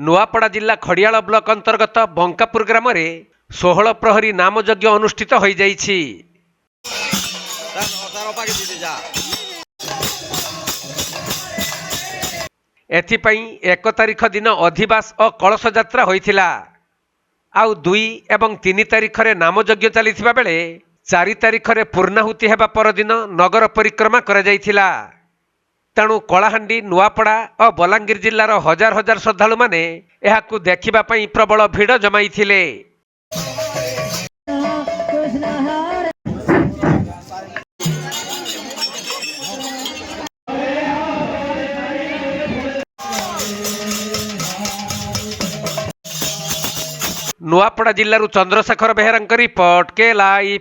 नुआपड़ा जिला खड़ियाल ब्लॉक अंतर्गत बंकापुर ग्राम में 16 प्रहरी नामयज्ञ अनुष्ठित हो जाइछि। एथिपाई 1 तारिख दिन अधिवास और कलश यात्रा होइथिला। आउ 2 एवं 3 तारिख रे नामयज्ञ चलिथिबा बेले 4 तारिख रे पूर्णाहुति हेबा परदिन नगर परिक्रमा करा जाइथिला। तेणु कलाहांडी नुआपड़ा और बलांगीर जिलार हजार हजार श्रद्धालु माने एहाकु देखिबा पई प्रबल भिड़ जमाइथिले। नुआपड़ा जिल्लारु चंद्रशेखर बेहेरांक रिपोर्ट के लाइव।